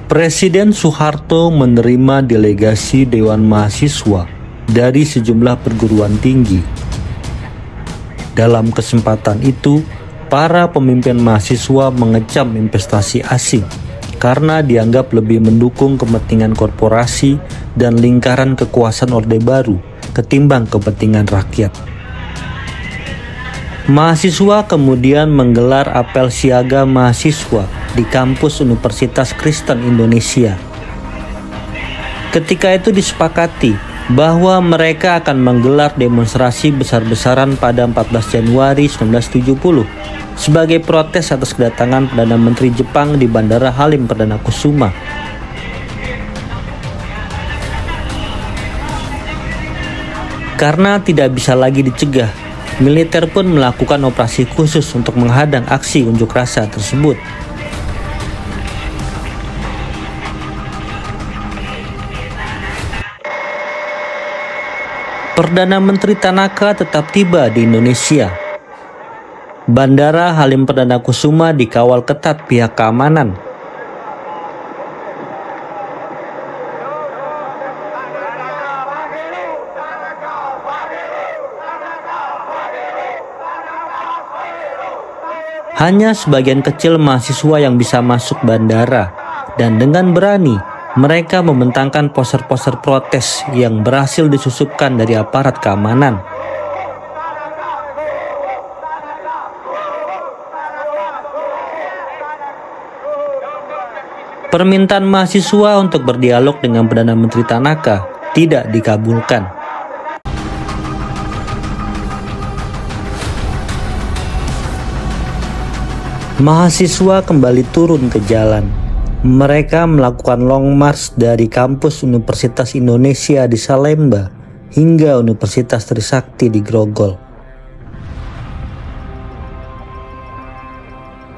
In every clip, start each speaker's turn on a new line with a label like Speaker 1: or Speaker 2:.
Speaker 1: Presiden Soeharto menerima delegasi Dewan Mahasiswa dari sejumlah perguruan tinggi. Dalam kesempatan itu, para pemimpin mahasiswa mengecam investasi asing karena dianggap lebih mendukung kepentingan korporasi dan lingkaran kekuasaan Orde Baru ketimbang kepentingan rakyat. Mahasiswa kemudian menggelar apel siaga mahasiswa di kampus Universitas Kristen Indonesia. Ketika itu disepakati bahwa mereka akan menggelar demonstrasi besar-besaran pada 14 Januari 1970 sebagai protes atas kedatangan Perdana Menteri Jepang di Bandara Halim Perdana Kusuma. Karena tidak bisa lagi dicegah, militer pun melakukan operasi khusus untuk menghadang aksi unjuk rasa tersebut. Perdana Menteri Tanaka tetap tiba di Indonesia. Bandara Halim Perdana Kusuma dikawal ketat pihak keamanan. Hanya sebagian kecil mahasiswa yang bisa masuk bandara, dan dengan berani mereka membentangkan poster-poster protes yang berhasil disusupkan dari aparat keamanan. Permintaan mahasiswa untuk berdialog dengan Perdana Menteri Tanaka tidak dikabulkan. Mahasiswa kembali turun ke jalan. Mereka melakukan long march dari kampus Universitas Indonesia di Salemba hingga Universitas Trisakti di Grogol.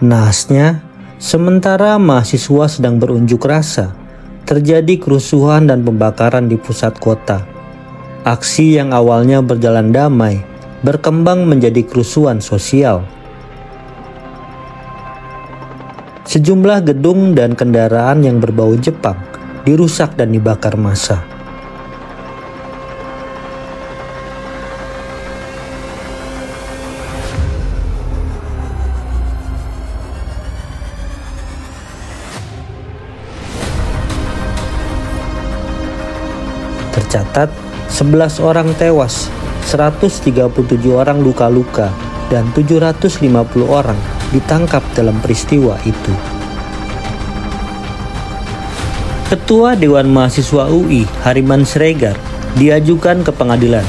Speaker 1: Naasnya, sementara mahasiswa sedang berunjuk rasa, terjadi kerusuhan dan pembakaran di pusat kota. Aksi yang awalnya berjalan damai berkembang menjadi kerusuhan sosial. Sejumlah gedung dan kendaraan yang berbau Jepang dirusak dan dibakar massa. Tercatat 11 orang tewas, 137 orang luka-luka, dan 750 orang ditangkap dalam peristiwa itu. Ketua Dewan Mahasiswa UI, Hariman Sregar, diajukan ke pengadilan.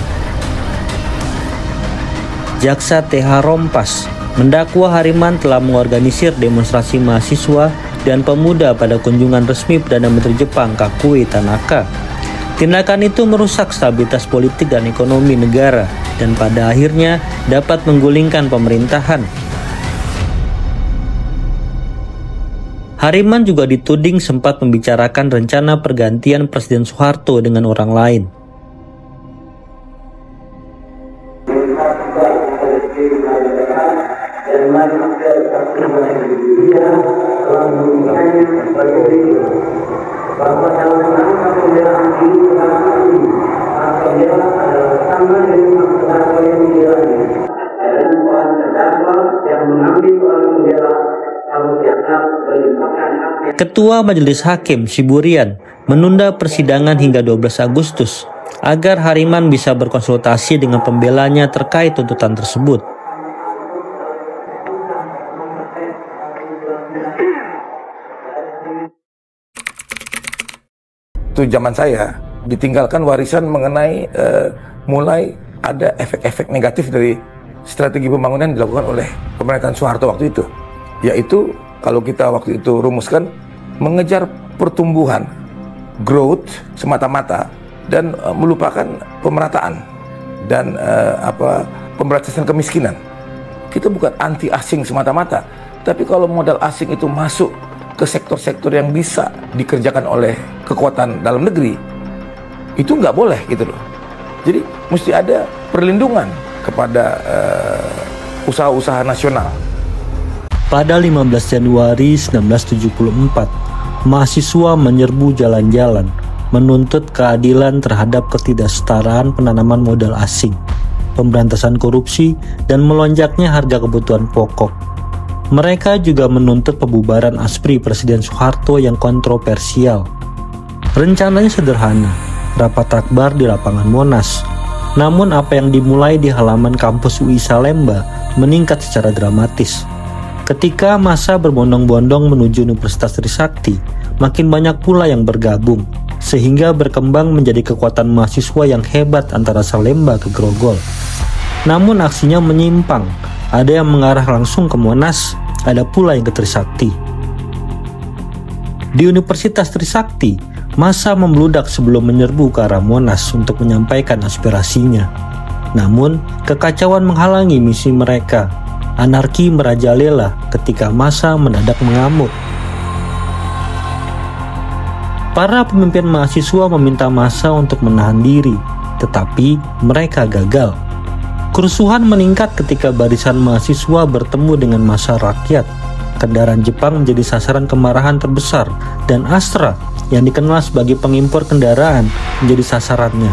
Speaker 1: Jaksa TH Rompas mendakwa Hariman telah mengorganisir demonstrasi mahasiswa dan pemuda pada kunjungan resmi Perdana Menteri Jepang Kakue Tanaka. Tindakan itu merusak stabilitas politik dan ekonomi negara dan pada akhirnya dapat menggulingkan pemerintahan. Hariman juga dituding sempat membicarakan rencana pergantian Presiden Soeharto dengan orang lain. Ketua Majelis Hakim Siburian menunda persidangan hingga 12 Agustus agar Hariman bisa berkonsultasi dengan pembelanya terkait tuntutan tersebut.
Speaker 2: Itu zaman saya ditinggalkan warisan mengenai mulai ada efek-efek negatif dari strategi pembangunan yang dilakukan oleh pemerintahan Soeharto waktu itu, yaitu kalau kita waktu itu rumuskan mengejar pertumbuhan, growth semata-mata dan melupakan pemerataan dan pemberantasan kemiskinan. Kita bukan anti asing semata-mata, tapi kalau modal asing itu masuk ke sektor-sektor yang bisa dikerjakan oleh kekuatan dalam negeri, itu nggak boleh gitu loh. Jadi mesti ada perlindungan kepada usaha-usaha nasional.
Speaker 1: Pada 15 Januari 1974, mahasiswa menyerbu jalan-jalan, menuntut keadilan terhadap ketidaksetaraan penanaman modal asing, pemberantasan korupsi, dan melonjaknya harga kebutuhan pokok. Mereka juga menuntut pembubaran ASPRI Presiden Soeharto yang kontroversial. Rencananya sederhana, rapat akbar di lapangan Monas. Namun apa yang dimulai di halaman kampus UI Salemba meningkat secara dramatis. Ketika massa berbondong-bondong menuju Universitas Trisakti, makin banyak pula yang bergabung, sehingga berkembang menjadi kekuatan mahasiswa yang hebat antara Salemba ke Grogol. Namun aksinya menyimpang. Ada yang mengarah langsung ke Monas, ada pula yang ke Trisakti. Di Universitas Trisakti, massa membludak sebelum menyerbu ke arah Monas untuk menyampaikan aspirasinya. Namun, kekacauan menghalangi misi mereka. Anarki merajalela ketika massa mendadak mengamuk. Para pemimpin mahasiswa meminta massa untuk menahan diri, tetapi mereka gagal. Kerusuhan meningkat ketika barisan mahasiswa bertemu dengan massa rakyat. Kendaraan Jepang menjadi sasaran kemarahan terbesar, dan Astra yang dikenal sebagai pengimpor kendaraan menjadi sasarannya.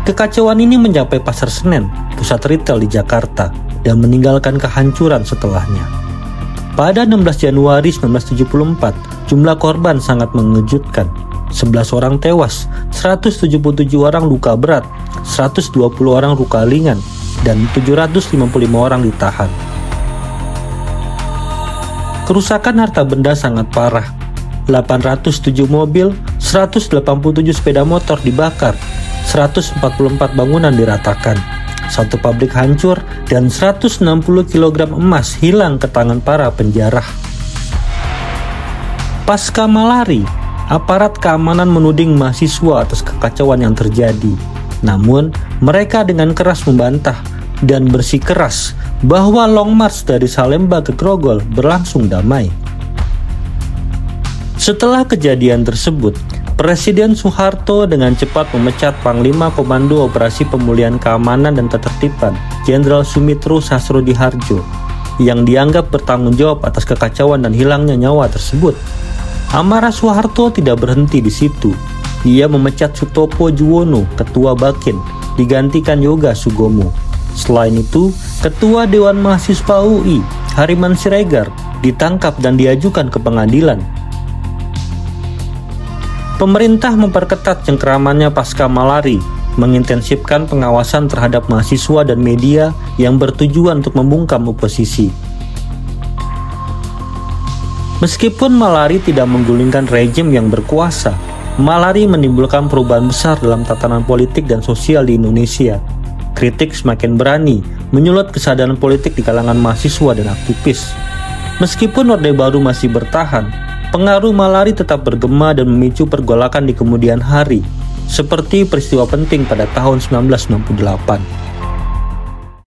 Speaker 1: Kekacauan ini mencapai Pasar Senen, pusat retail di Jakarta, dan meninggalkan kehancuran setelahnya. Pada 16 Januari 1974, jumlah korban sangat mengejutkan. 11 orang tewas, 177 orang luka berat, 120 orang luka ringan, dan 755 orang ditahan. Kerusakan harta benda sangat parah. 807 mobil, 187 sepeda motor dibakar, 144 bangunan diratakan, 1 pabrik hancur, dan 160 kg emas hilang ke tangan para penjarah. Pasca Malari, aparat keamanan menuding mahasiswa atas kekacauan yang terjadi. Namun, mereka dengan keras membantah dan bersikeras bahwa Long March dari Salemba ke Grogol berlangsung damai. Setelah kejadian tersebut, Presiden Soeharto dengan cepat memecat Panglima Komando Operasi Pemulihan Keamanan dan Ketertiban, Jenderal Sumitro Sasrodihardjo, yang dianggap bertanggung jawab atas kekacauan dan hilangnya nyawa tersebut. Amarah Soeharto tidak berhenti di situ. Ia memecat Sutopo Juwono, Ketua Bakin, digantikan Yoga Sugomo. Selain itu, Ketua Dewan Mahasiswa UI, Hariman Siregar, ditangkap dan diajukan ke pengadilan. Pemerintah memperketat cengkeramannya pasca Malari, mengintensifkan pengawasan terhadap mahasiswa dan media yang bertujuan untuk membungkam oposisi. Meskipun Malari tidak menggulingkan rejim yang berkuasa, Malari menimbulkan perubahan besar dalam tatanan politik dan sosial di Indonesia. Kritik semakin berani menyulut kesadaran politik di kalangan mahasiswa dan aktivis. Meskipun Orde Baru masih bertahan, pengaruh Malari tetap bergema dan memicu pergolakan di kemudian hari, seperti peristiwa penting pada tahun 1998.